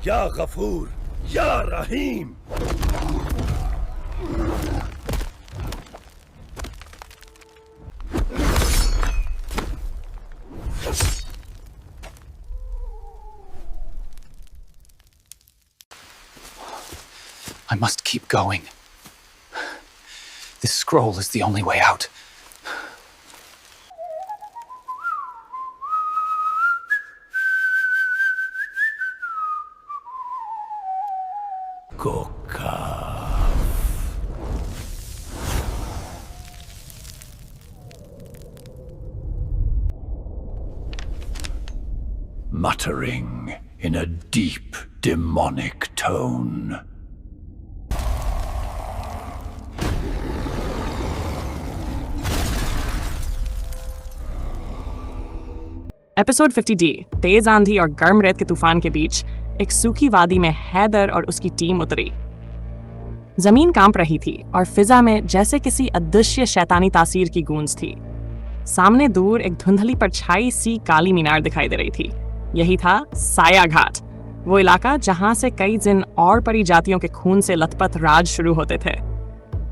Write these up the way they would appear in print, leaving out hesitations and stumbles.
या गफूर या रहीम। I must keep going. This scroll is the only way out. Muttering in a deep, demonic tone. Episode 50D। तेज आंधी और गर्म रेत के तूफान के बीच एक सूखी वादी में हैदर और उसकी टीम उतरी। जमीन कांप रही थी और फिजा में जैसे किसी अदृश्य शैतानी तासीर की गूंज थी। सामने दूर एक धुंधली परछाई सी काली मीनार दिखाई दे रही थी। यही था साया घाट, वो इलाका जहां से कई जिन और परी जातियों के खून से लथपथ राज शुरू होते थे।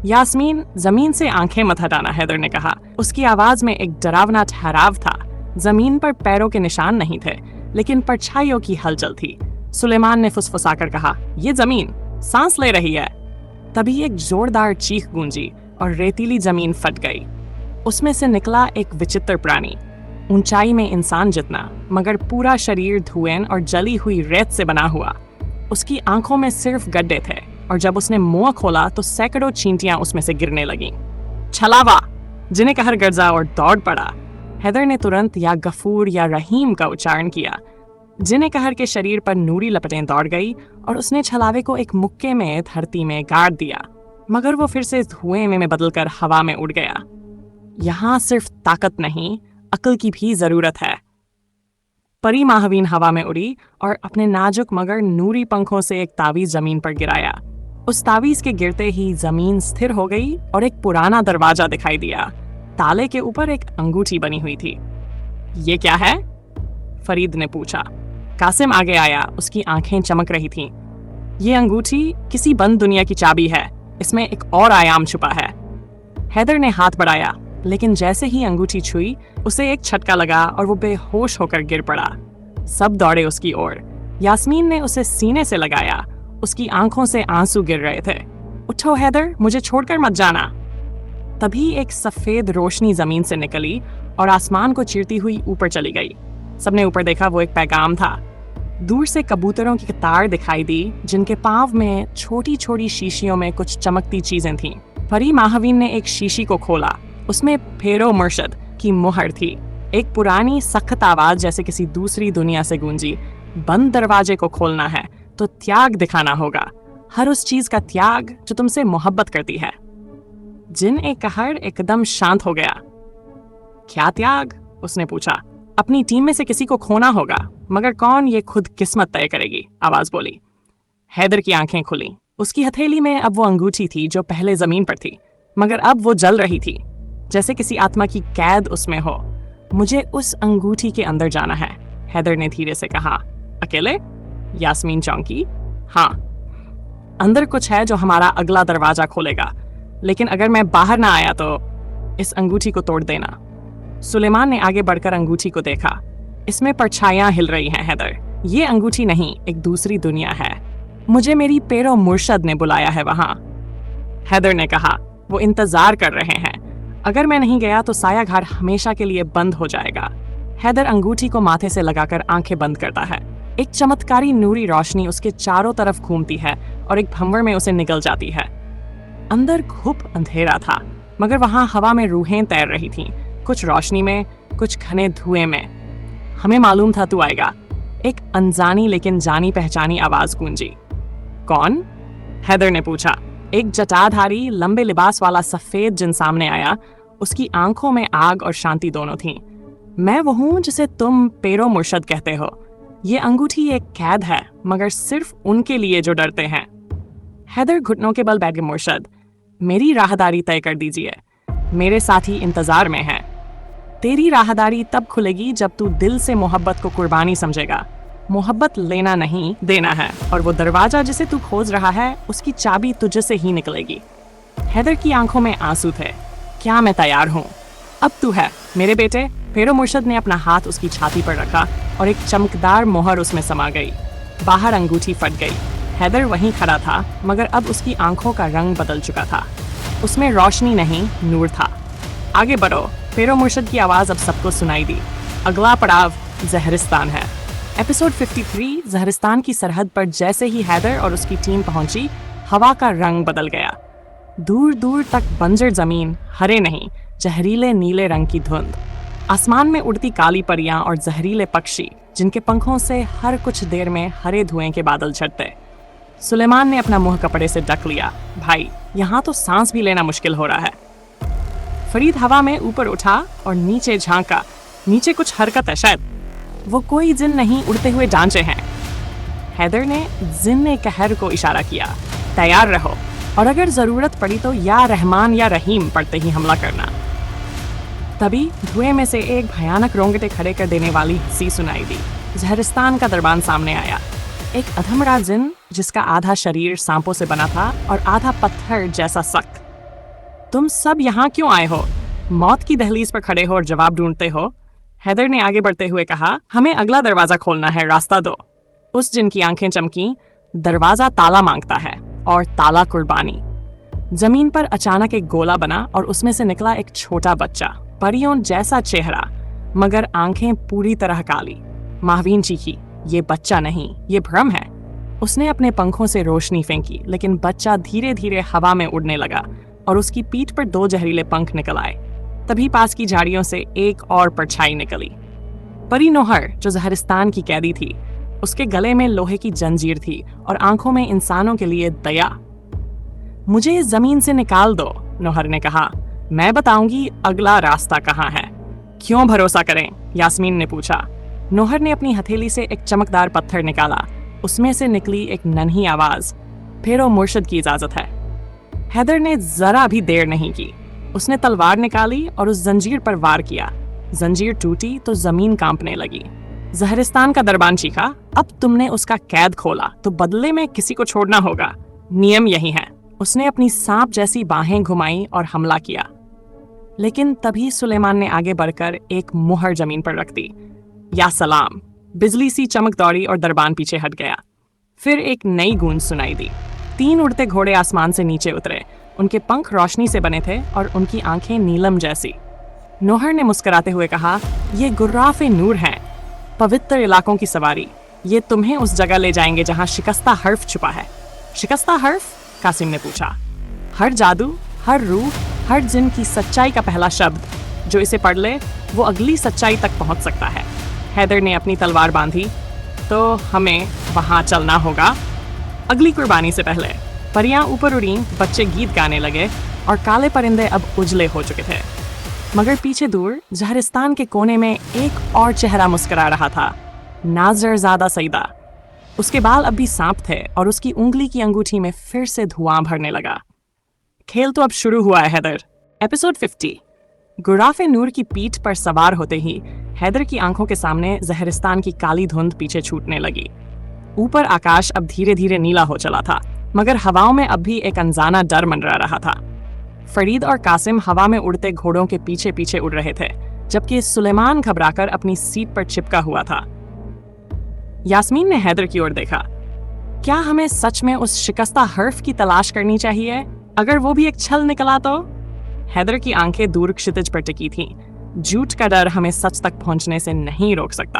यास्मीन, जमीन से आंखें मत हटाना, हैदर ने कहा। उसकी आवाज में एक डरावना ठहराव था। जमीन पर पैरों के निशान नहीं थे, लेकिन परछाइयों की हलचल थी। सुलेमान ने फुसफुसाकर कहा, ये जमीन सांस ले रही है। तभी एक जोरदार चीख गूंजी और रेतीली जमीन फट गई। उसमें से निकला एक विचित्र प्राणी, ऊंचाई में इंसान जितना, मगर पूरा शरीर धुएं और जली हुई रेत से बना हुआ। उसकी आंखों में सिर्फ गड्ढे थे और जब उसने मुंह खोला तो सैकड़ों चींटियां उसमें से गिरने लगीं। छलावा! जिन्हें कहर गर्जा और दौड़ पड़ा। हैदर ने तुरंत या गफूर या रहीम का उच्चारण किया। जिन्हें कहर के शरीर पर नूरी लपटें दौड़ गई और उसने छलावे को एक मुक्के में धरती में गाड़ दिया, मगर वो फिर से धुएं में बदलकर हवा में उड़ गया। यहाँ सिर्फ ताकत नहीं, अक्ल की भी जरूरत है। परी महावीन हवा में उड़ी और अपने नाजुक मगर नूरी पंखों से एक तावीज जमीन पर गिराया। उस तावीज के गिरते ही जमीन स्थिर हो गई और एक पुराना दरवाजा दिखाई दिया। ताले के ऊपर एक अंगूठी बनी हुई थी। ये क्या है? फरीद ने पूछा। कासिम आगे आया, उसकी आंखें चमक रही थीं। ये अंगूठी किसी बंद दुनिया की चाबी है, इसमें एक और आयाम छुपा है। हैदर ने हाथ बढ़ाया, लेकिन जैसे ही अंगूठी छुई उसे एक झटका लगा और वो बेहोश होकर गिर पड़ा। सब दौड़े उसकी ओर। यास्मीन ने उसे सीने से लगाया, उसकी आंखों से आंसू गिर रहे थे। उठो हैदर, मुझे छोड़कर मत जाना। तभी एक सफेद रोशनी जमीन से निकली और आसमान को चीरती हुई ऊपर चली गई। सबने ऊपर देखा, वो एक पैगाम था। दूर से कबूतरों की कतार दिखाई दी, जिनके पांव में छोटी छोटी शीशियों में कुछ चमकती चीजें थीं। परी महावीन ने एक शीशी को खोला, उसमें फेरो मुर्शद की मुहर थी। एक पुरानी सख्त आवाज जैसे किसी दूसरी दुनिया से गूंजी, बंद दरवाजे को खोलना है तो त्याग दिखाना होगा, हर उस चीज का त्याग जो तुमसे मोहब्बत करती है। जिन एक कहर एकदम शांत हो गया। क्या त्याग? उसने पूछा। अपनी टीम में से किसी को खोना होगा, मगर कौन, ये खुद किस्मत तय करेगी, आवाज बोली। हैदर की आंखें खुली। उसकी हथेली में अब वो अंगूठी थी जो पहले जमीन पर थी, मगर अब वो जल रही थी, जैसे किसी आत्मा की कैद उसमें हो। मुझे उस अंगूठी के अंदर जाना है, हैदर ने धीरे से कहा। अकेले? यास्मीन चौंकी। हाँ, अंदर कुछ है जो हमारा अगला दरवाजा खोलेगा, लेकिन अगर मैं बाहर ना आया तो इस अंगूठी को तोड़ देना। सुलेमान ने आगे बढ़कर अंगूठी को देखा। इसमें परछाइयां हिल रही हैं हैदर। ये अंगूठी नहीं, एक दूसरी दुनिया है। मुझे मेरी पेरो मुर्शद ने बुलाया है वहां। हैदर ने कहा। वो इंतजार कर रहे हैं। अगर मैं नहीं गया तो साया घाट हमेशा के लिए बंद हो जाएगा। हैदर अंगूठी को माथे से लगाकर आंखें बंद करता है। एक चमत्कारी नूरी रोशनी उसके चारों तरफ घूमती है और एक भंवर में उसे निगल जाती है। अंदर घुप अंधेरा था, मगर वहां हवा में रूहें तैर रही थीं, कुछ रोशनी में, कुछ घने धुएं में। हमें मालूम था तू आएगा, एक अनजानी लेकिन जानी पहचानी आवाज गूंजी। कौन? हैदर ने पूछा। एक जटाधारी लंबे लिबास वाला सफेद जिन सामने आया। उसकी आंखों में आग और शांति दोनों थीं। मैं वो हूं जिसे तुम पेरो मुर्शद कहते हो। ये अंगूठी एक कैद है, मगर सिर्फ उनके लिए जो डरते हैं। हैदर घुटनों के बल बैठ गए। मुर्शद, मेरी राहदारी तय कर दीजिए। मेरे साथी इंतजार में हैं। तेरी राहदारी तब खुलेगी जब तू दिल से मोहब्बत को कुर्बानी समझेगा। मोहब्बत लेना नहीं देना है, और वो दरवाजा जिसे तू खोज रहा है उसकी चाबी तुझे से ही निकलेगी। हैदर की आंखों में आंसू थे। क्या मैं तैयार हूँ, अब तू है मेरे बेटे। फेरो मुर्शद ने अपना हाथ उसकी छाती पर रखा और एक चमकदार मोहर उसमें समा गई। बाहर अंगूठी फट गई। हैदर वहीं खड़ा था, मगर अब उसकी आंखों का रंग बदल चुका था। उसमें रोशनी नहीं, नूर था। आगे बढ़ो, फेरो मुर्शद की आवाज़ अब सबको सुनाई दी। अगला पड़ाव जहरिस्तान है। एपिसोड 53 जहरिस्तान की सरहद पर जैसे ही हैदर और उसकी टीम पहुंची, हवा का रंग बदल गया। दूर दूर तक बंजर जमीन, हरे नहीं, जहरीले नीले रंग की धुंध। आसमान में उड़ती काली परियां और जहरीले पक्षी, जिनके पंखों से हर कुछ देर में हरे धुएं के बादल छटते। सुलेमान ने अपना मुंह कपड़े से ढक लिया। भाई, यहाँ तो सांस भी लेना मुश्किल हो रहा है। फरीद हवा में ऊपर उठा और नीचे झांका। नीचे कुछ हरकत है शायद। वो कोई जिन नहीं, उड़ते हुए ढांचे हैं। हैदर ने जिन्ने कहर को इशारा किया। तैयार रहो, और अगर जरूरत पड़ी तो या रहमान या रहीम पढ़ते ही हमला करना। तभी धुएं में से एक भयानक रोंगटे खड़े कर देने वाली हंसी सुनाई दी। जहरिस्तान का दरबान सामने आया। एक अधमरा जिन जिसका आधा शरीर सांपों से बना था और आधा पत्थर जैसा सख्त। तुम सब यहाँ क्यों आए हो? मौत की दहलीज पर खड़े हो और जवाब ढूंढते हो? हैदर ने आगे बढ़ते हुए कहा, हमें अगला दरवाजा खोलना है, रास्ता दो। उस जिन की आंखें चमकी। दरवाजा ताला मांगता है, और ताला कुर्बानी। जमीन पर अचानक एक गोला बना और उसमें से निकला एक छोटा बच्चा, परियों जैसा चेहरा, मगर आंखें पूरी तरह काली। माहवीन चीखी, ये बच्चा नहीं, ये भ्रम है। उसने अपने पंखों से रोशनी फेंकी, लेकिन बच्चा धीरे धीरे हवा में उड़ने लगा और उसकी पीठ पर 2 जहरीले पंख निकल आए। तभी पास की झाड़ियों से एक और परछाई निकली। परी नोहर, जो जहरिस्तान की कैदी थी, उसके गले में लोहे की जंजीर थी और आंखों में इंसानों के लिए दया। मुझे इस जमीन से निकाल दो, नोहर ने कहा। मैं बताऊंगी अगला रास्ता कहाँ है। क्यों भरोसा करें? यास्मीन ने पूछा। नोहर ने अपनी हथेली से एक चमकदार पत्थर निकाला। उसमें से निकली एक नन्ही आवाज, फेरो मुर्शद की इजाजत है। हैदर ने जरा भी देर नहीं की। उसने तलवार निकाली और उस जंजीर पर वार किया। जंजीर टूटी तो जमीन कांपने लगी। जहरिस्तान का दरबान चीखा, अब तुमने उसका कैद खोला तो बदले में किसी को छोड़ना होगा। नियम यही है। उसने अपनी सांप जैसी बाहें घुमाई और हमला किया। लेकिन तभी सुलेमान ने आगे बढ़कर एक मुहर जमीन पर रख दी। या सलाम! बिजली सी चमक दौड़ी और दरबान पीछे हट गया। फिर एक नई गूंज सुनाई दी। 3 उड़ते घोड़े आसमान से नीचे उतरे। उनके पंख रोशनी से बने थे और उनकी आंखें नीलम जैसी। नोहर ने मुस्कुराते हुए कहा, ये गुर्राफ़े नूर हैं, पवित्र इलाकों की सवारी। ये तुम्हें उस जगह ले जाएंगे जहां शिकस्ता हर्फ छुपा है। शिकस्ता हर्फ? कासिम ने पूछा। हर जादू, हर रूह, हर जिन की सच्चाई का पहला शब्द, जो इसे पढ़ ले वो अगली सच्चाई तक पहुंच सकता है। हैदर ने अपनी तलवार बांधी। तो हमें वहां चलना होगा। अगली कुर्बानी से पहले परियां ऊपर उड़ी, बच्चे गीत गाने लगे और काले परिंदे अब उजले हो चुके थे। मगर पीछे दूर जहरिस्तान के कोने में एक और चेहरा मुस्कुरा रहा था, नाजरजादा सईदा। उसके बाल अब भी सांप थे और उसकी उंगली की अंगूठी में फिर से धुआं भरने लगा। खेल तो अब शुरू हुआ है हैदर। एपिसोड 50। गुराफे नूर की पीठ पर सवार होते ही हैदर की आंखों के सामने जहरिस्तान की काली धुंध पीछे छूटने लगी। ऊपर आकाश अब धीरे धीरे नीला हो चला था, मगर हवाओं में अब भी एक अनजाना डर मंडरा रहा था। फरीद और कासिम हवा में उड़ते घोड़ों के पीछे पीछे उड़ रहे थे, जबकि सुलेमान घबराकर अपनी सीट पर चिपका हुआ था। यास्मीन ने हैदर की ओर देखा। क्या हमें सच में उस शिकस्ता हर्फ की तलाश करनी चाहिए? अगर वो भी एक छल निकला तो? हैदर की आंखें दूर क्षितिज पर टिकी थीं। झूठ का डर हमें सच तक पहुंचने से नहीं रोक सकता।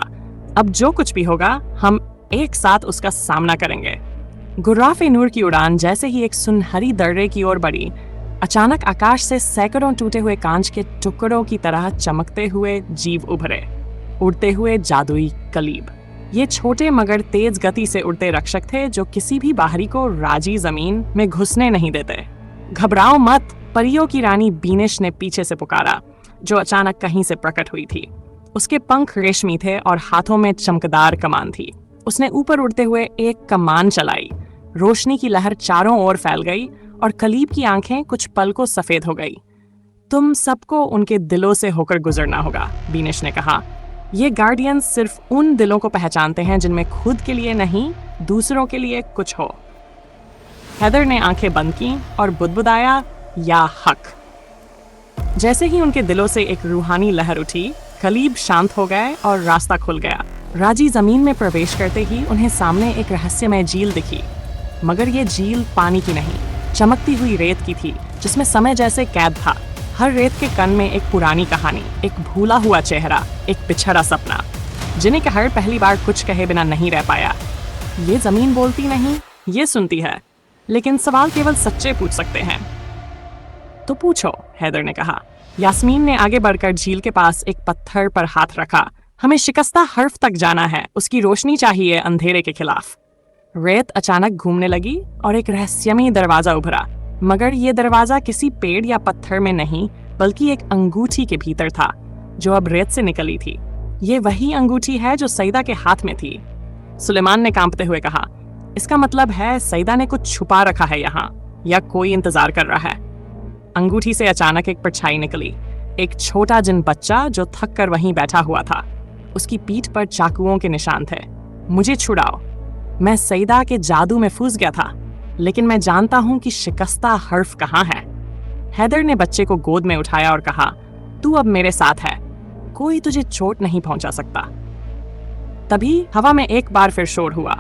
अब जो कुछ भी होगा, हम एक साथ उसका सामना करेंगे। गुर्राफ़े नूर की उड़ान जैसे ही एक सुनहरी दर्रे की ओर बढ़ी, अचानक आकाश से सैकड़ों टूटे हुए कांच के टुकड़ों की तरह चमकते हुए जीव उभरे, उड़ते हुए जादुई कलीब। ये छोटे मगर तेज गति से उड़ते रक्षक थे जो किसी भी बाहरी को राजी जमीन में घुसने नहीं देते। घबराओ मत, परियों की रानी बीनिश ने पीछे से पुकारा, जो अचानक कहीं से प्रकट हुई थी। उसके पंख रेशमी थे और हाथों में चमकदार कमान थी। उसने ऊपर उड़ते हुए एक कमान चलाई। रोशनी की लहर चारों ओर फैल गई और कलीब की आंखें कुछ पल को सफेद हो गई। तुम सबको उनके दिलों से होकर गुजरना होगा, बीनिश ने कहा। ये गार्डियंस सिर्फ उन दिलों को पहचानते हैं जिनमें खुद के लिए नहीं, दूसरों के लिए कुछ हो। हैदर ने आंखें बंद की और बुदबुदाया, या हक। जैसे ही उनके दिलों से एक रूहानी लहर उठी, कलीब शांत हो गए और रास्ता खुल गया। राजी जमीन में प्रवेश करते ही उन्हें सामने एक रहस्यमय झील दिखी, मगर ये झील पानी की नहीं, चमकती हुई रेत की थी, जिसमें समय जैसे कैद था। हर रेत के कण में एक पुरानी कहानी, एक भूला हुआ चेहरा, एक पिछड़ा सपना। जिन्हें कहर पहली बार कुछ कहे बिना नहीं रह पाया। ये जमीन बोलती नहीं, ये सुनती है, लेकिन सवाल केवल सच्चे पूछ सकते हैं। तो पूछो, हैदर ने कहा। यास्मीन ने आगे बढ़कर झील के पास एक पत्थर पर हाथ रखा। हमें शिकस्ता हर्फ तक जाना है, उसकी रोशनी चाहिए अंधेरे के खिलाफ। रेत अचानक घूमने लगी और एक रहस्यमयी दरवाजा उभरा, मगर ये दरवाजा किसी पेड़ या पत्थर में नहीं, बल्कि एक अंगूठी के भीतर था, जो अब रेत से निकली थी। ये वही अंगूठी है जो सईदा के हाथ में थी। सुलेमान ने कांपते हुए कहा, इसका मतलब है सईदा ने कुछ छुपा रखा है यहाँ, या कोई इंतजार कर रहा है। अंगूठी से अचानक एक परछाई निकली, एक छोटा जिन बच्चा जो थक कर वहीं बैठा हुआ था। उसकी पीठ पर चाकुओं के निशान थे। मुझे छुड़ाओ, मैं सईदा के जादू में फंस गया था, लेकिन मैं जानता हूं कि शिकस्ता हर्फ कहाँ है। हैदर ने बच्चे को गोद में उठाया और कहा, तू अब मेरे साथ है, कोई तुझे चोट नहीं पहुंचा सकता। तभी हवा में एक बार फिर शोर हुआ।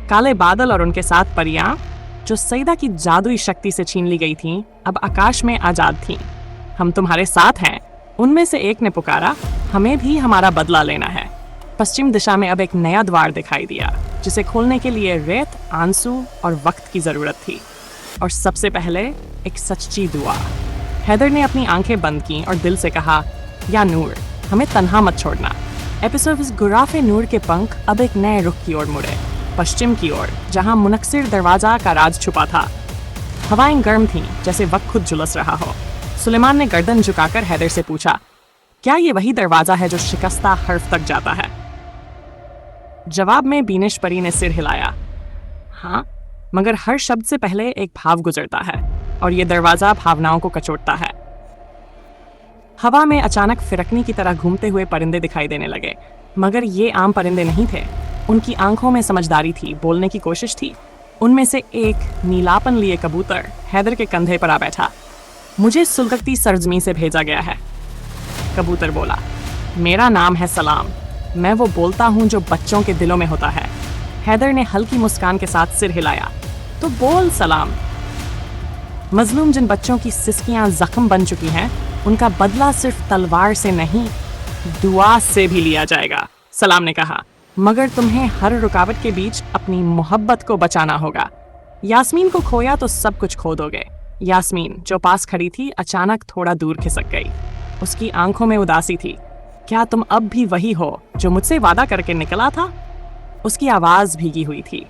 काले बादल और उनके साथ परियां, जो सईदा की जादुई शक्ति से छीन ली गई थीं, अब आकाश में आजाद थीं। हम तुम्हारे साथ हैं, उनमें से एक ने पुकारा। हमें भी हमारा बदला लेना है। पश्चिम दिशा में अब एक नया द्वार दिखाई दिया, जिसे खोलने के लिए रेत, आंसू और वक्त की जरूरत थी। और सबसे पहले एक सच्ची दुआ। हैदर ने अपनी आंखें बंद की और दिल से कहा, या नूर, हमें तन्हा मत छोड़ना। एपिसोड गुराफे नूर के पंख अब एक नए रुख की ओर मुड़े, पश्चिम की ओर, जहां मुनक्सिर दरवाजा का राज छुपा था। हवाएं गर्म थीं, जैसे वक्त खुद झुलस रहा हो। सुलेमान ने गर्दन झुकाकर हैदर से पूछा, क्या ये वही दरवाजा है जो शिकस्ता हर्फ तक जाता है? जवाब में बीनिश परी ने सिर हिलाया। हाँ, मगर हर शब्द से पहले एक भाव गुजरता है, और ये दरवाजा भावनाओं को कचोटता है। हवा में अचानक फिरकनी की तरह घूमते हुए परिंदे दिखाई देने लगे, मगर ये आम परिंदे नहीं थे। उनकी आंखों में समझदारी थी, बोलने की कोशिश थी। उनमें से एक नीलापन लिए कबूतर हैदर के कंधे पर आ बैठा। मुझे सुलगती सरजमी से भेजा गया है, कबूतर बोला। मेरा नाम है सलाम, मैं वो बोलता हूँ जो बच्चों के दिलों में होता है। हैदर ने हल्की मुस्कान के साथ सिर हिलाया। तो बोल सलाम। मजलूम जिन बच्चों की सिसकियां जख्म बन चुकी हैं, उनका बदला सिर्फ तलवार से नहीं, दुआ से भी लिया जाएगा, सलाम ने कहा। मगर तुम्हें हर रुकावट के बीच अपनी मोहब्बत को बचाना होगा। यास्मीन को खोया तो सब कुछ खो दोगे। यास्मीन, जो पास खड़ी थी, अचानक थोड़ा दूर खिसक गई। उसकी आंखों में उदासी थी। क्या तुम अब भी वही हो जो मुझसे वादा करके निकला था? उसकी आवाज भीगी हुई थी।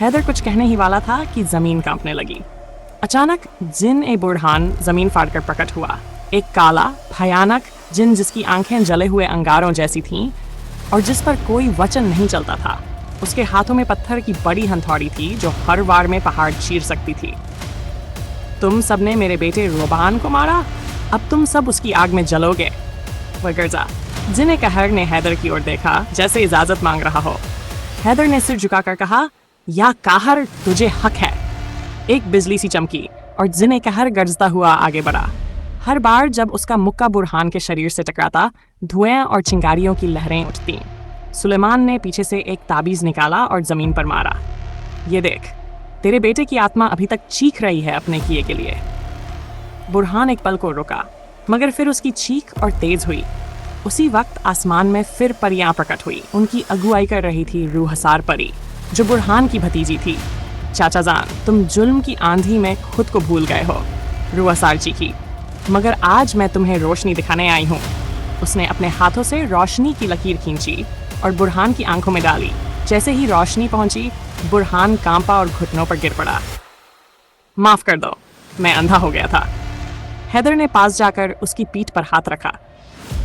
हैदर कुछ कहने ही वाला था कि जमीन कांपने लगी। अचानक जिन ए बुरहान जमीन फाड़कर प्रकट हुआ। एक काला, भयानक जिन जिसकी आंखें जले हुए अंगारों जैसी थीं और जिस पर कोई वचन नहीं चलता था। उसके हाथों में पत्थर की बड़ी हथौड़ी थी जो हर वार में पहाड़ चीर सकती थी। तुम सबने मेरे बेटे रोबान को मारा, अब तुम सब उसकी आग में जलोगे, वगरजा। जिन कहर ने हैदर की ओर देखा, जैसे इजाजत मांग रहा हो। हैदर ने सिर झुकाकर कहा, या काहर, तुझे हक है। एक बिजली सी चमकी और जिन कहर गरजता हुआ आगे बढ़ा। हर बार जब उसका मुक्का बुरहान के शरीर से टकराता, धुएं और चिंगारियों की लहरें उठती। सुलेमान ने पीछे से एक ताबीज निकाला और जमीन पर मारा। ये देख, तेरे बेटे की आत्मा अभी तक चीख रही है अपने किए के लिए। बुरहान एक पल को रुका, मगर फिर उसकी चीख और तेज हुई। उसी वक्त आसमान में फिर परियां प्रकट हुई। उनकी अगुवाई कर रही थी रूहसार परी, जो बुरहान की भतीजी थी। चाचा जान, तुम जुल्म की आंधी में खुद को भूल गए हो, रूहसार चीखी। मगर आज मैं तुम्हें रोशनी दिखाने आई हूँ। उसने अपने हाथों से रोशनी की लकीर खींची और बुरहान की आंखों में डाली। जैसे ही रोशनी पहुंची, बुरहान कांपा और घुटनों पर गिर पड़ा। माफ कर दो, मैं अंधा हो गया था। हैदर ने पास जाकर उसकी पीठ पर हाथ रखा।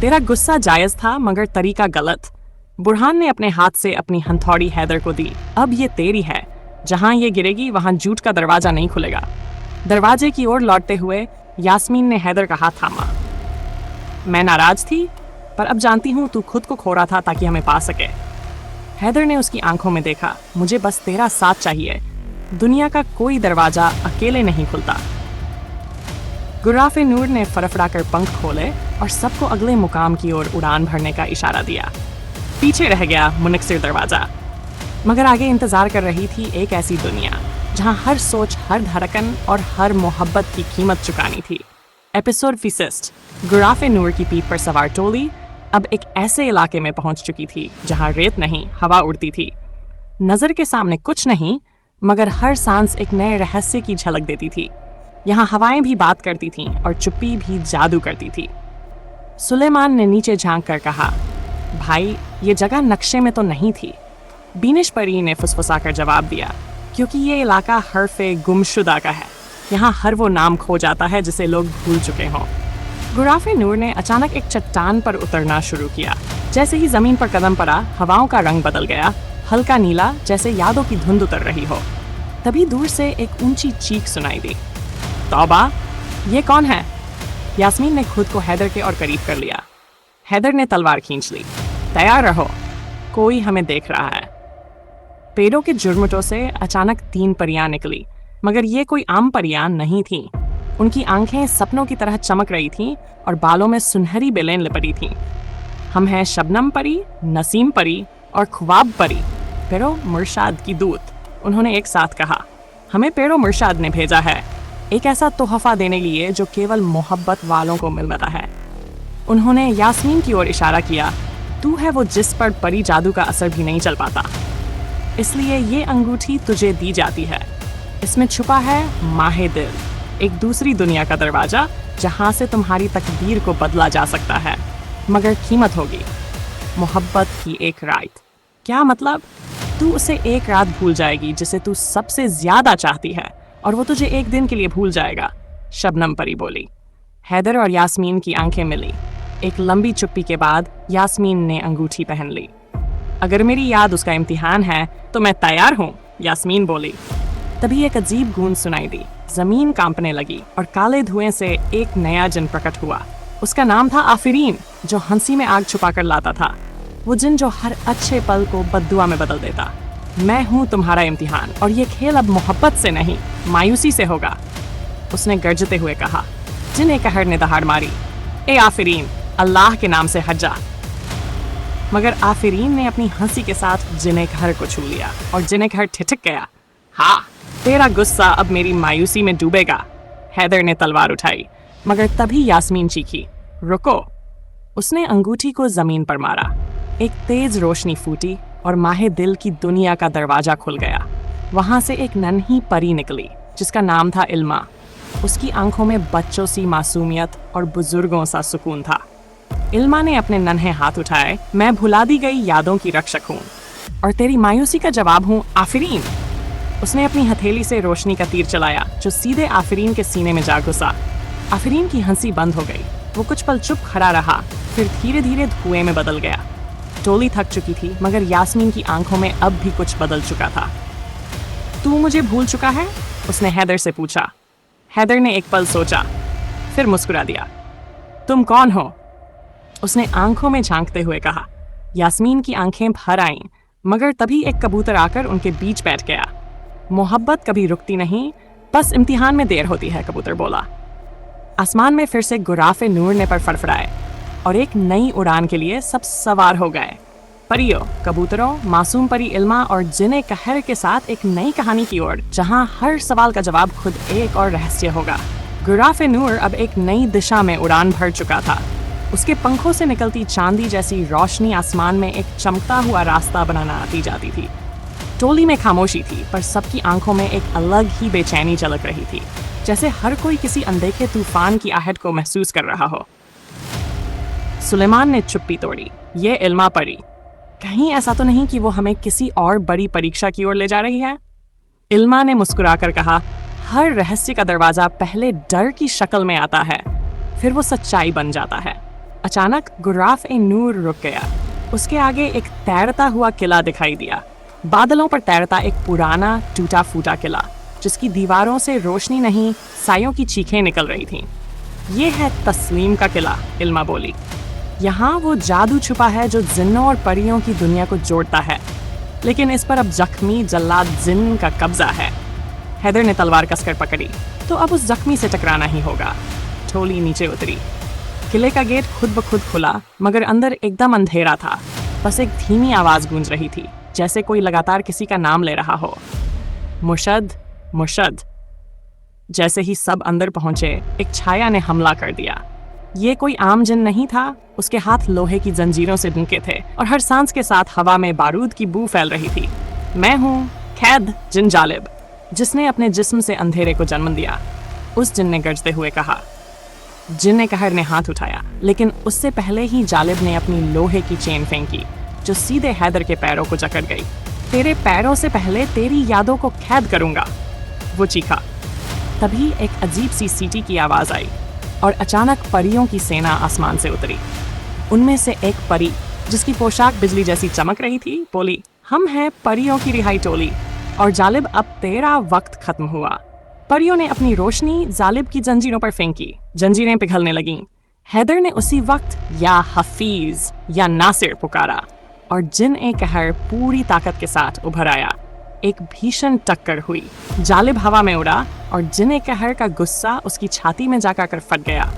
तेरा गुस्सा जायज था, मगर तरीका गलत। बुरहान ने अपने हाथ से अपनी हथौड़ी हैदर को दी। अब ये तेरी है, जहां ये गिरेगी वहां जूट का दरवाजा नहीं खुलेगा। दरवाजे की ओर लौटते हुए यास्मीन ने हैदर का हाथ थामा। मैं नाराज थी, पर अब जानती हूँ तू खुद को खो रहा था ताकि हमें पा सके। हैदर ने उसकी आंखों में देखा, मुझे बस तेरा साथ चाहिए। दुनिया का कोई दरवाजा अकेले नहीं खुलता। गुराफ नूर ने फड़फड़ाकर पंख खोले और सबको अगले मुकाम की ओर उड़ान भरने का इशारा दिया। पीछे रह गया मुनक्सिर दरवाजा, मगर आगे इंतजार कर रही थी एक ऐसी दुनिया जहां हर सोच, हर धड़कन और हर मोहब्बत की कीमत चुकानी थी। एपिसोड फिसिस्ट। गुराफ नूर की पीठ पर सवार टोली अब एक ऐसे इलाके में पहुंच चुकी थी जहां रेत नहीं, हवा उड़ती थी। नजर के सामने कुछ नहीं, मगर हर सांस एक नए रहस्य की झलक देती थी। यहाँ हवाएं भी बात करती थीं और चुप्पी भी जादू करती थी। सुलेमान ने नीचे झांक कर कहा, भाई ये जगह नक्शे में तो नहीं थी। बीनिश परी ने फुसफुसाकर जवाब दिया, क्योंकि ये इलाका हर्फे गुमशुदा का है। यहाँ हर वो नाम खो जाता है जिसे लोग भूल चुके हों। गुराफ नूर ने अचानक एक चट्टान पर उतरना शुरू किया। जैसे ही जमीन पर कदम पड़ा, हवाओं का रंग बदल गया, हल्का नीला, जैसे यादों की धुंध उतर रही हो। तभी दूर से एक ऊंची चीख सुनाई दी। तौबा, ये कौन है? यास्मीन ने खुद को हैदर के और करीब कर लिया। हैदर ने तलवार खींच ली। तैयार रहो, कोई हमें देख रहा है। पेड़ों के झुरमुटों से अचानक 3 परियां निकली, मगर ये कोई आम परियां नहीं थीं। उनकी आंखें सपनों की तरह चमक रही थीं और बालों में सुनहरी बेलें लिपटी थीं। हम हैं शबनम परी, नसीम परी और ख्वाब परी, पेरो मुर्शाद की दूत, उन्होंने एक साथ कहा। हमें पेरो मुर्शाद ने भेजा है, एक ऐसा तोहफा देने के लिए जो केवल मोहब्बत वालों को मिलता है। उन्होंने यास्मीन की ओर इशारा किया। तू है वो जिस पर परी जादू का असर भी नहीं चल पाता, इसलिए ये अंगूठी तुझे दी जाती है। इसमें छुपा है माहे दिल, एक दूसरी दुनिया का दरवाजा जहां से तुम्हारी तकदीर को बदला जा सकता है, मगर कीमत होगी मोहब्बत की एक रात। क्या मतलब? तू उसे एक रात भूल जाएगी जिसे तू सबसे ज्यादा चाहती है, और वो तुझे एक दिन के लिए भूल जाएगा, शबनम परी बोली। हैदर और यास्मीन की आंखें मिली। एक लंबी चुप्पी के बाद यास्मीन ने अंगूठी पहन ली। अगर मेरी याद उसका इम्तिहान है तो मैं तैयार हूँ, यास्मीन बोली। तभी एक अजीब गूंज सुनाई दी। जमीन कांपने लगी और काले धुएं से एक नया जिन प्रकट हुआ। उसका नाम था आफरीन, जो हंसी में आग छुपाकर लाता था। वो जिन जो हर अच्छे पल को बद्दुआ में बदल देता। मैं हूँ तुम्हारा इम्तिहान, और ये खेल अब मोहब्बत से नहीं, मायूसी से होगा, उसने गरजते हुए कहा। जिन कहर ने दहाड़ मारी। ए आफरीन, अल्लाह के नाम से हट जा। मगर आफरीन ने अपनी हंसी के साथ जिन कहर को छू लिया और जिन कहर ठिठक गया। हाँ, तेरा गुस्सा अब मेरी मायूसी में डूबेगा। हैदर ने तलवार उठाई, मगर तभी यास्मीन चीखी, रुको। उसने अंगूठी को जमीन पर मारा। एक तेज रोशनी फूटी और माहे दिल की दुनिया का दरवाजा खुल गया। वहां से एक नन्ही परी निकली जिसका नाम था इल्मा। उसकी आंखों में बच्चों सी मासूमियत और बुजुर्गों सा सुकून था। इल्मा ने अपने नन्हे हाथ उठाए। मैं भुला दी गई यादों की रक्षक हूँ और तेरी मायूसी का जवाब हूँ आफरीन। उसने अपनी हथेली से रोशनी का तीर चलाया जो सीधे आफरीन के सीने में जा घुसा। आफरीन की हंसी बंद हो गई। वो कुछ पल चुप खड़ा रहा, फिर धीरे धीरे धुएं में बदल गया। टोली थक चुकी थी, मगर यास्मीन की आंखों में अब भी कुछ बदल चुका था। तू मुझे भूल चुका है? उसने हैदर से पूछा। हैदर ने एक पल सोचा, फिर मुस्कुरा दिया। तुम कौन हो? उसने आंखों में झांकते हुए कहा। यास्मीन की आंखें भर आईं, मगर तभी एक कबूतर आकर उनके बीच बैठ गया। मोहब्बत कभी रुकती नहीं, बस इम्तिहान में देर होती है, कबूतर बोला। आसमान में फिर से गुराफ नूर ने पर फड़फड़ाए और एक नई उड़ान के लिए सब सवार हो गए। परियों, कबूतरों, मासूम परी इल्मा और जिन कहर के साथ एक नई कहानी की ओर, जहां हर सवाल का जवाब खुद एक और रहस्य होगा। गुराफ नूर अब एक नई दिशा में उड़ान भर चुका था। उसके पंखों से निकलती चांदी जैसी रोशनी आसमान में एक चमकता हुआ रास्ता बनाना आती जाती थी। टोली में खामोशी थी, पर सबकी आंखों में एक अलग ही बेचैनी झलक रही थी, जैसे हर कोई किसी अनदेखे तूफान की आहट को महसूस कर रहा हो। सुलेमान ने चुप्पी तोड़ी। ये इल्मा परी, कहीं ऐसा तो नहीं कि वो हमें किसी और बड़ी परीक्षा की ओर ले जा रही है? इल्मा ने मुस्कुराकर कहा, हर रहस्य का दरवाजा पहले डर की शक्ल में आता है, फिर वो सच्चाई बन जाता है। अचानक गुराफ नूर रुक गया। उसके आगे एक तैरता हुआ किला दिखाई दिया। बादलों पर तैरता एक पुराना टूटा फूटा किला, जिसकी दीवारों से रोशनी नहीं, सायों की चीखें निकल रही थीं। ये है तस्लीम का किला, इल्मा बोली। यहाँ वो जादू छुपा है जो जिन्नों और परियों की दुनिया को जोड़ता है, लेकिन इस पर अब जख्मी जल्लाद जिन्न का कब्जा है। हैदर ने तलवार कसकर पकड़ी, तो अब उस जख्मी से टकराना ही होगा। टोली नीचे उतरी। किले का गेट खुद ब खुद खुला, मगर अंदर एकदम अंधेरा था। बस एक धीमी आवाज गूंज रही थी, जैसे कोई लगातार किसी का नाम ले रहा हो। मुर्शद, मुर्शद। जैसे ही सब अंदर पहुंचे, एक छाया ने हमला कर दिया। ये कोई आम जिन नहीं था, उसके हाथ लोहे की जंजीरों से ढके थे और हर सांस के साथ हवा में बारूद की बू फैल रही थी। मैं हूँ कैद जिन जालिब, जिसने अपने जिस्म से अंधेरे को जन्म दिया, उस जिन ने गरजते हुए कहा। जिन कहर ने हाथ उठाया, लेकिन उससे पहले ही जालिब ने अपनी लोहे की चेन फेंकी, जो सीधे हैदर के पैरों को जकड़ गई। तेरे पैरों से पहले तेरी यादों को कैद करूंगा, वो चीखा। तभी एक अजीब सी सीटी की आवाज आई और अचानक परियों की सेना आसमान से उतरी। उनमें से एक परी, जिसकी पोशाक बिजली जैसी चमक रही थी, बोली, हम हैं परियों की रिहाई टोली, और जालिब अब तेरा वक्त खत्म हुआ। परियों ने अपनी रोशनी जालिब की जंजीरों पर फेंकी। जंजीरें पिघलने लगीं। हैदर ने उसी वक्त या हफीज या नासिर पुकारा, और जिन ए कहर पूरी ताकत के साथ उभर आया। एक भीषण टक्कर हुई। जालिब हवा में उड़ा और जिन ए कहर का गुस्सा उसकी छाती में जाकर फट गया।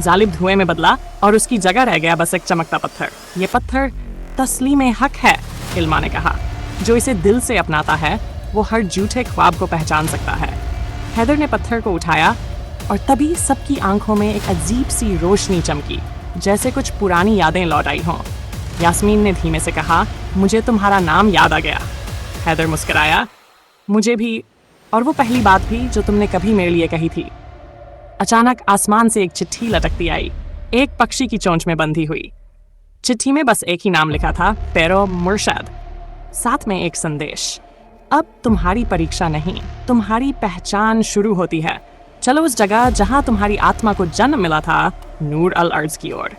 जालिब धुएं में बदला और उसकी जगह रह गया बस एक चमकता पत्थर। ये पत्थर तस्लीम हक है, इल्मा ने कहा। जो इसे दिल से अपनाता है वो हर झूठे ख्वाब को पहचान सकता है। हैदर ने पत्थर को उठाया और तभी सबकी आंखों में एक अजीब सी रोशनी चमकी, जैसे कुछ पुरानी यादें लौट आई हों। यास्मीन ने धीमे से कहा, मुझे तुम्हारा नाम याद आ गया। हैदर मुस्कुराया, मुझे भी, और वो पहली बात भी जो तुमने कभी मेरे लिए कही थी। अचानक आसमान से एक चिट्ठी लटकती आई, एक पक्षी की चोंच में बंधी हुई। चिट्ठी में बस एक ही नाम लिखा था, पैरो मुर्शद। साथ में एक संदेश, अब तुम्हारी परीक्षा नहीं, तुम्हारी पहचान शुरू होती है। चलो उस जगह जहां तुम्हारी आत्मा को जन्म मिला था, नूर अल अर्ज की ओर।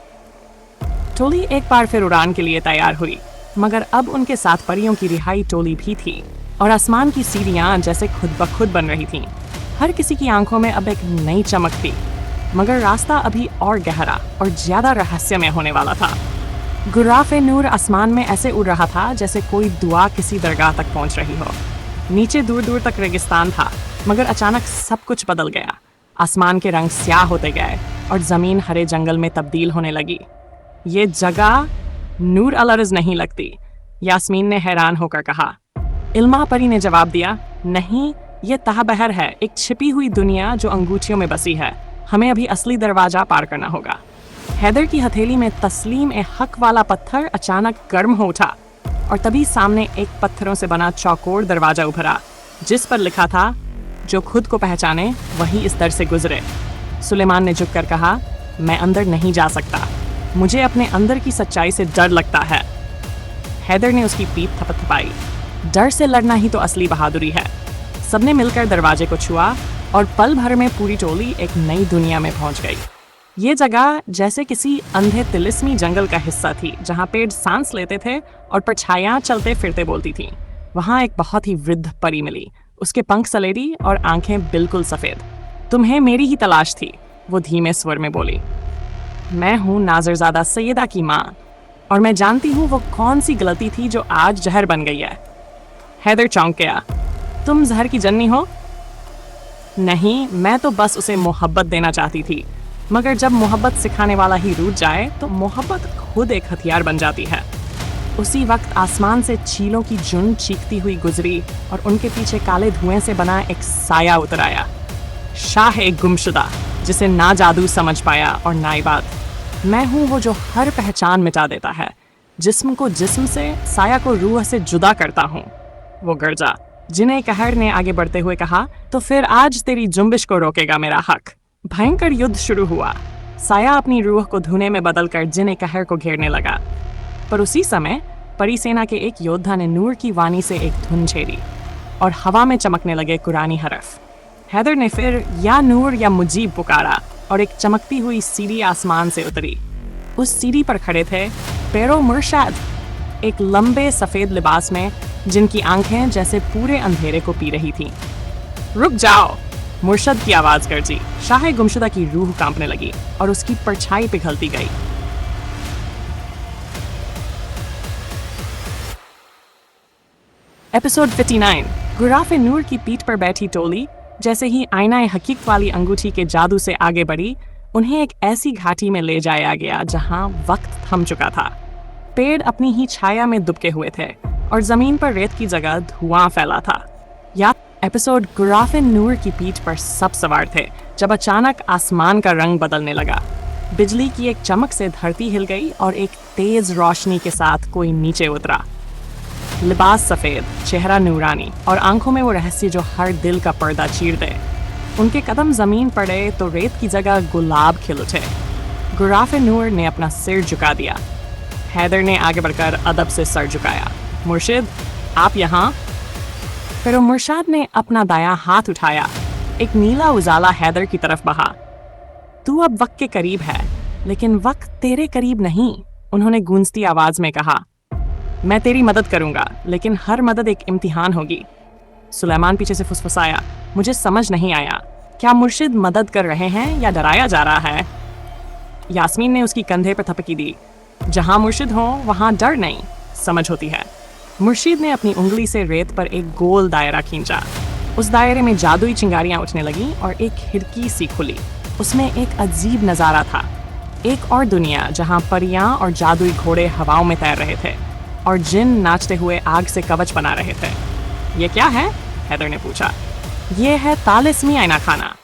टोली एक बार फिर उड़ान के लिए तैयार हुई, मगर अब उनके साथ परियों की रिहाई टोली भी थी, और आसमान की सीढ़ियां जैसे खुद ब खुद बन रही थीं। हर किसी की आंखों में अब एक नई चमक थी, मगर रास्ता अभी और गहरा और ज्यादा रहस्यमय होने वाला था। गुर्राफ़े नूर आसमान में ऐसे उड़ रहा था जैसे कोई दुआ किसी दरगाह तक पहुंच रही हो। नीचे दूर दूर तक रेगिस्तान था, मगर अचानक सब कुछ बदल गया। आसमान के रंग स्याह होते गए और जमीन हरे जंगल में तब्दील होने लगी। ये जगह नूर अल अर्ज नहीं लगती, यास्मीन ने हैरान होकर कहा। इल्मा परी ने जवाब दिया, नहीं, ये तहबहर है, एक छिपी हुई दुनिया जो अंगूठियों में बसी है। हमें अभी असली दरवाजा पार करना होगा। हैदर की हथेली में तस्लीम ए हक वाला पत्थर अचानक गर्म हो उठा, और तभी सामने एक पत्थरों से बना चौकोर दरवाजा उभरा, जिस पर लिखा था, जो खुद को पहचाने वही इस दर से गुजरे। सुलेमान ने झुककर कहा, मैं अंदर नहीं जा सकता, मुझे अपने अंदर की सच्चाई से डर लगता है। हैदर ने उसकी पीठ थपथपाई, डर से लड़ना ही तो असली बहादुरी है। सबने मिलकर दरवाजे को छुआ और पल भर में पूरी टोली एक नई दुनिया में पहुंच गई। ये जगह जैसे किसी अंधे तिलिस्मी जंगल का हिस्सा थी, जहां पेड़ सांस लेते थे और परछाइयां चलते फिरते बोलती थीं। वहां एक बहुत ही वृद्ध परी मिली, उसके पंख सलेटी और आंखें बिल्कुल सफेद। तुम्हें मेरी ही तलाश थी, वो धीमे स्वर में बोली। मैं हूँ नाजरजादा सैयदा की माँ, और मैं जानती हूँ वो कौन सी गलती थी जो आज जहर बन गई है। हैदर चौंक गया, तुम जहर की जननी हो? नहीं, मैं तो बस उसे मोहब्बत देना चाहती थी, मगर जब मोहब्बत सिखाने वाला ही रूठ जाए तो मोहब्बत खुद एक हथियार बन जाती है। उसी वक्त आसमान से चीलों की झुंड चीखती हुई गुजरी और उनके पीछे काले धुएं से बना एक साया उतर आया। शाह एक गुमशुदा, जिसे ना जादू समझ पाया और ना इबाद। मैं हूँ वो जो हर पहचान मिटा देता है, जिस्म को जिस्म से, साया को रूह से जुदा करता हूँ, वो गरजा। जिन्हें कहर ने आगे बढ़ते हुए कहा, तो फिर आज तेरी जुम्बिश को रोकेगा मेरा हक। भयंकर युद्ध शुरू हुआ। साया अपनी रूह को धुने में बदलकर जिन्हें कहर को घेरने लगा, पर उसी समय परिसेना के एक योद्धा ने नूर की वाणी से एक धुन छेड़ी और हवा में चमकने लगे कुरानी हरफ। हैदर ने फिर या नूर या मुजीब पुकारा और एक चमकती हुई सीढ़ी आसमान से उतरी। उस सीढ़ी पर खड़े थे पैरो मुर्शद, एक लंबे सफेद लिबास में, जिनकी आंखें जैसे पूरे अंधेरे को पी रही थीं। रुक जाओ, मुर्शद की आवाज गरजी। शाह गुमशुदा की रूह कांपने लगी और उसकी परछाई पिघलती गई। एपिसोड 59 गुराफे नूर की पीठ पर बैठी टोली जैसे ही आईनाए हकीक वाली अंगूठी के जादू से आगे बढ़ी, उन्हें एक ऐसी घाटी में ले जाया गया जहां वक्त थम चुका था। पेड़ अपनी ही छाया में दुबके हुए थे और जमीन पर रेत की जगह धुआं फैला था। या एपिसोड गुराफे नूर की पीठ पर सब सवार थे जब अचानक आसमान का रंग बदलने लगा। बिजली की एक चमक से धरती हिल गई और एक तेज रोशनी के साथ कोई नीचे उतरा। लिबास सफेद, चेहरा नूरानी और आंखों में वो रहस्य जो हर दिल का पर्दा चीर दे। उनके कदम जमीन पड़े तो रेत की जगह गुलाब खिल उठे। गुराफे नूर ने अपना सिर झुका दिया। हैदर ने आगे बढ़कर अदब से सर झुकाया। मुर्शिद, आप यहाँ? फिर मुर्शाद ने अपना दायां हाथ उठाया। एक नीला उजाला हैदर की तरफ बहा। तू अब वक्त के करीब है, लेकिन वक्त तेरे करीब नहीं, उन्होंने गूंजती आवाज में कहा। मैं तेरी मदद करूंगा, लेकिन हर मदद एक इम्तिहान होगी। सुलेमान पीछे से फुसफुसाया। मुझे समझ नहीं आया, क्या मुर्शिद मदद कर रहे हैं या डराया जा रहा है? यास्मीन ने उसकी कंधे पर थपकी दी। जहां मुर्शिद हो वहां डर नहीं, समझ होती है। मुर्शिद ने अपनी उंगली से रेत पर एक गोल दायरा खींचा। उस दायरे में जादुई चिंगारियां उठने लगीं और एक खिड़की सी खुली। उसमें एक अजीब नजारा था, एक और दुनिया जहां परियां और जादुई घोड़े हवाओं में तैर रहे थे और जिन नाचते हुए आग से कवच बना रहे थे। ये क्या है? हैदर ने पूछा। ये है तालिस्मी आईना खाना।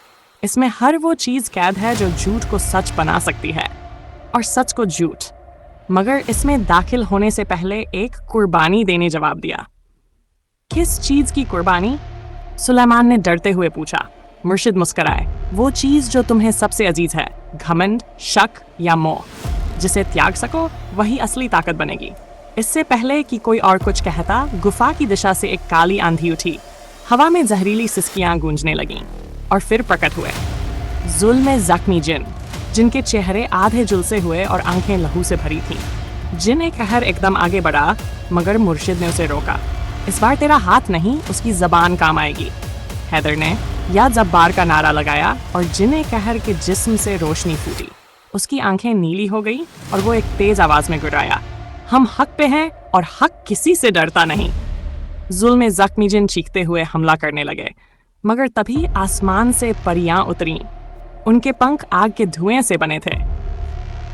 इसमें हर वो चीज कैद है जो झूठ को सच बना सकती है और सच को झूठ। मगर इसमें दाखिल होने से पहले एक कुर्बानी देने जवाब दिया। किस चीज की कुर्बानी? सुलेमान ने डरते हुए पूछा। मुर्शिद मुस्कराए। वो चीज जो तुम्हें सबसे अजीज है, घमंड, शक या मोह। जिसे त्याग सको वही असली ताकत बनेगी। इससे पहले कि कोई और कुछ कहता, गुफा की दिशा से एक काली आंधी उठी। हवा में जहरीली सिसकियां गूंजने लगीं और फिर प्रकट हुए जुल्म जख्मी जिन, जिनके चेहरे आधे झुलसे हुए और आंखें लहू से भरी थीं। जिन एक कहर एकदम आगे बढ़ा, मगर मुर्शिद ने उसे रोका। इस बार तेरा हाथ नहीं, उसकी जबान काम आएगी। हैदर ने या जब्बार का नारा लगाया और जिन कहर के जिस्म से रोशनी फूटी। उसकी आंखें नीली हो गई और वो एक तेज आवाज में गुर्राया। हम हक पे हैं और हक किसी से डरता नहीं। जुल्म जख्मी जिन चीखते हुए हमला करने लगे, मगर तभी आसमान से परियां उतरी। उनके पंख आग के धुएं से बने थे।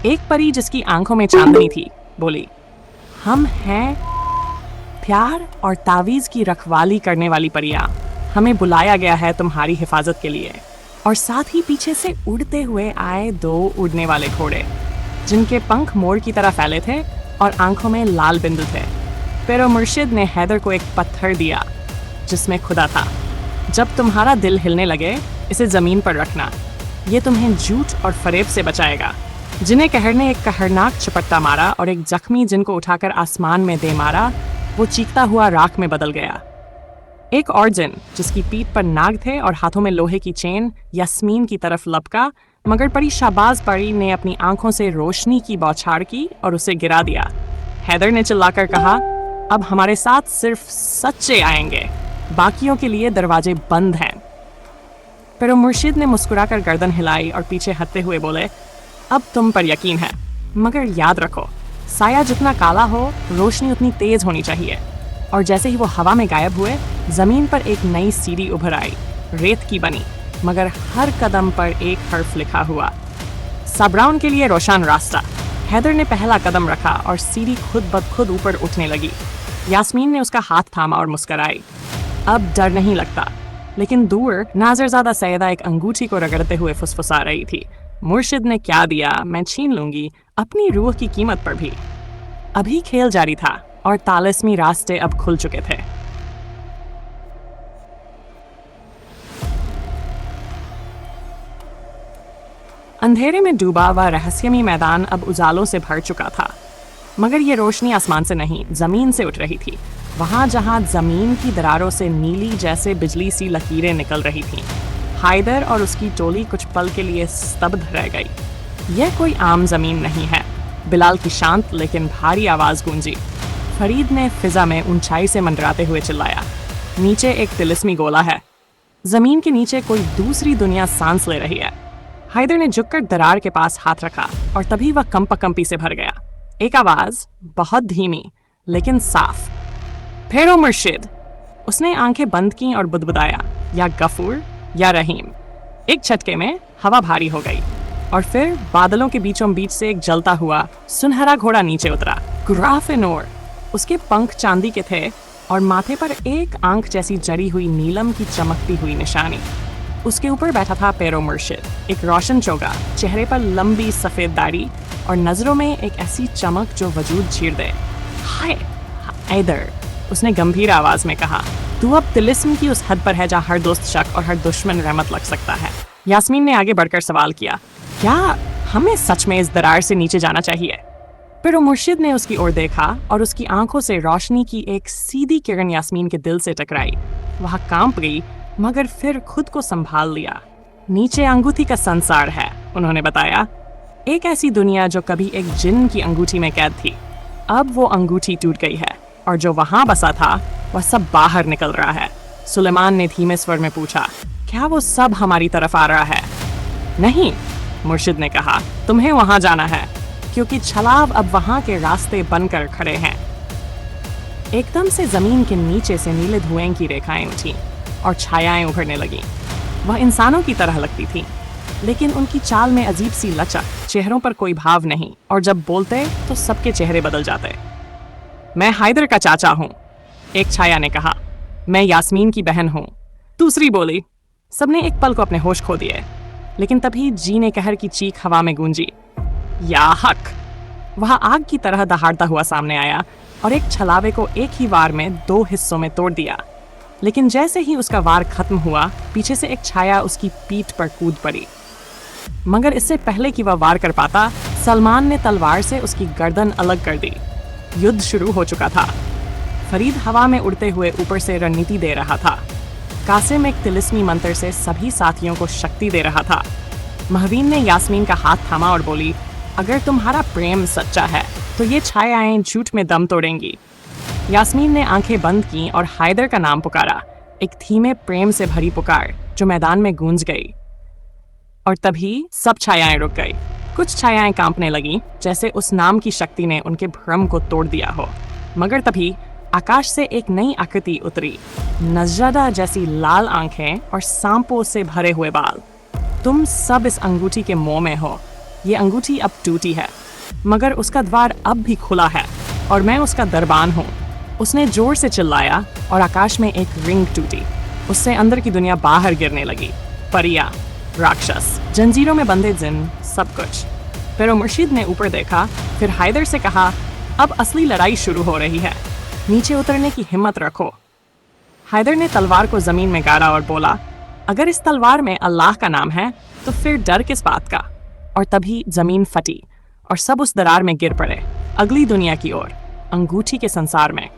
एक परी जिसकी आंखों में चांदनी थी बोली, हम हैं प्यार और तावीज की रखवाली करने वाली परियां। हमें बुलाया गया है तुम्हारी हिफाजत के लिए। और साथ ही पीछे से उड़ते हुए आए 2 उड़ने वाले घोड़े, जिनके पंख मोर की तरह फैले थे और आंखों में लाल बिंदु थे। फिर मुर्शिद ने हैदर को एक पत्थर दिया जिसमें खुदा था। जब तुम्हारा दिल हिलने लगे, इसे जमीन पर रखना। ये तुम्हें झूठ और फरेब से बचाएगा। जिन्हें कहर ने एक कहरनाक चपट्टा मारा और एक जख्मी जिनको उठाकर आसमान में दे मारा, वो चीखता हुआ राख में बदल गया। एक और जिन जिसकी पीठ पर नाग थे और हाथों में लोहे की चेन, यास्मीन की तरफ लपका, मगर परी शाबाज परी ने अपनी आंखों से रोशनी की बौछार की और उसे गिरा दिया। हैदर ने चिल्लाकर कहा, अब हमारे साथ सिर्फ सच्चे आएंगे, बाकियों के लिए दरवाजे बंद हैं। फिर मुर्शिद ने मुस्कुराकर गर्दन हिलाई और पीछे हटते हुए बोले, अब तुम पर यकीन है, मगर याद रखो, साया जितना काला हो, रोशनी उतनी तेज होनी चाहिए। और जैसे ही वो हवा में गायब हुए, जमीन पर एक नई सीढ़ी उभर आई, रेत की बनी, मगर हर कदम पर एक हर्फ लिखा हुआ, सबराउन के लिए रोशन रास्ता। हैदर ने पहला कदम रखा और सीढ़ी खुद ब खुद ऊपर उठने लगी। यास्मीन ने उसका हाथ थामा और मुस्कुराई। अब डर नहीं लगता। लेकिन दूर नाजरजादा सैयदा एक अंगूठी को रगड़ते हुए फुसफुसा रही थी। मुर्शिद ने क्या दिया मैं छीन लूंगी, अपनी रूह की कीमत पर भी। अभी खेल जारी था और तालिस्मी रास्ते अब खुल चुके थे। अंधेरे में डूबा हुआ रहस्यमय मैदान अब उजालों से भर चुका था, मगर ये रोशनी आसमान से नहीं, जमीन से उठ रही थी। वहां जहां जमीन की दरारों से नीली जैसे बिजली सी लकीरें निकल रही थीं। हैदर और उसकी टोली कुछ पल के लिए स्तब्ध रह गई। यह कोई आम जमीन नहीं है। बिलाल की शांत लेकिन भारी आवाज गूंजी। फरीद ने फिजा में ऊंचाई से मंडराते हुए चिल्लाया, नीचे एक तिलिस्मी गोला है। जमीन के नीचे कोई दूसरी दुनिया सांस ले रही है। हैदर ने झुककर दरार के पास हाथ रखा और तभी वह कंपकंपी से भर गया। एक आवाज, बहुत धीमी लेकिन साफ, फेरो मुर्शिद, उसने आंखें बंद की और बुदबुदाया, या गफूर या रहीम। एक झटके में हवा भारी हो गई और फिर बादलों के बीचों बीच से एक जलता हुआ सुनहरा घोड़ा नीचे उतरा। ग्राफेनोर। उसके पंख चांदी के थे और माथे पर एक आंख जैसी जड़ी हुई नीलम की चमकती हुई निशानी। उसके ऊपर बैठा था पेरो मुर्शिद, एक रोशन चोगा, चेहरे पर लंबी सफेद दाढ़ी और नजरों में एक ऐसी चमक जो वजूद चीर दे। हाय हैदर, उसने गंभीर आवाज में कहा, तू अब तिलिस्म की उस हद पर है जहाँ हर दोस्त शक और हर दुश्मन रहमत लग सकता है। यास्मीन ने आगे बढ़कर सवाल किया, क्या हमें सच में इस दरार से नीचे जाना चाहिए? पेरो मुर्शिद ने उसकी ओर देखा और उसकी आंखों से रोशनी की एक सीधी किरण यास्मीन के दिल से टकराई। वह कांप गई मगर फिर खुद को संभाल लिया। नीचे अंगूठी का संसार है, उन्होंने बताया, एक ऐसी दुनिया जो कभी एक जिन की अंगूठी में कैद थी। अब वो अंगूठी टूट गई है और जो वहां बसा था वह सब बाहर निकल रहा है। सुलेमान ने धीमे स्वर में पूछा, क्या वो सब हमारी तरफ आ रहा है? नहीं, मुर्शिद ने कहा, तुम्हें वहां जाना है क्योंकि छलाव अब वहां के रास्ते बनकर खड़े हैं। एकदम से जमीन के नीचे से नीले धुएं की रेखाएं उठी और छायाएं उभरने लगीं। वह इंसानों की तरह लगती थी, लेकिन उनकी चाल में अजीब सी लचक, चेहरों पर कोई भाव नहीं, और जब बोलते तो सबके चेहरे बदल जाते। मैं हैदर का चाचा हूँ, एक छाया ने कहा। मैं यास्मीन की बहन हूँ, दूसरी बोली। सबने एक पल को अपने होश खो दिए, लेकिन तभी जी ने कहर की चीख हवा में गूंजी, या हक। वह आग की तरह दहाड़ता हुआ सामने आया और एक छलावे को एक ही वार में 2 हिस्सों में तोड़ दिया। लेकिन जैसे ही उसका वार खत्म हुआ, पीछे से एक छाया उसकी पीठ पर कूद पड़ी। मगर इससे पहले कि वह वार कर पाता, सलमान ने तलवार से उसकी गर्दन अलग कर दी। युद्ध शुरू हो चुका था। फरीद हवा में उड़ते हुए ऊपर से रणनीति दे रहा था। कासिम एक तिलिस्मी मंत्र से सभी साथियों को शक्ति दे रहा था। महवीन ने यास्मीन का हाथ थामा और बोली, अगर तुम्हारा प्रेम सच्चा है तो ये छायाएं झूठ में दम तोड़ेंगी। यास्मीन ने आंखें बंद की और हैदर का नाम पुकारा, एक धीमे प्रेम से भरी पुकार जो मैदान में गूंज गई। और तभी सब छायाएं रुक गई। कुछ छायाएं कांपने लगीं, जैसे उस नाम की शक्ति ने उनके भ्रम को तोड़ दिया हो। मगर तभी आकाश से एक नई आकृति उतरी, नजरादा जैसी लाल आंखें और सांपों से भरे हुए बाल। तुम सब इस अंगूठी के मोह में हो। ये अंगूठी अब टूटी है, मगर उसका द्वार अब भी खुला है और मैं उसका दरबान हूँ। उसने जोर से चिल्लाया और आकाश में एक रिंग टूटी। उससे अंदर की दुनिया बाहर गिरने लगी। परियां, राक्षस, जंजीरों में बंधे जिन, सब कुछ। पेरो मुर्शिद ने ऊपर देखा, फिर हैदर से कहा, अब असली लड़ाई शुरू हो रही है, नीचे उतरने की हिम्मत रखो। हैदर ने तलवार को जमीन में गाड़ा और बोला, अगर इस तलवार में अल्लाह का नाम है तो फिर डर किस बात का? और तभी जमीन फटी और सब उस दरार में गिर पड़े, अगली दुनिया की ओर, अंगूठी के संसार में।